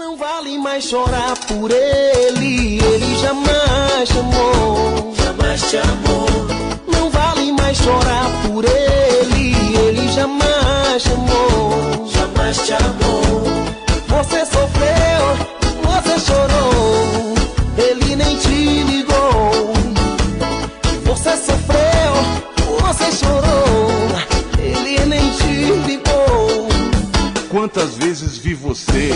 Não vale mais chorar por ele jamais te amou. Jamais te amou. Não vale mais chorar por ele jamais te amou. Jamais te amou. Você sofreu, você chorou, ele nem te ligou. Você sofreu, você chorou, ele nem te ligou. Quantas vezes vi você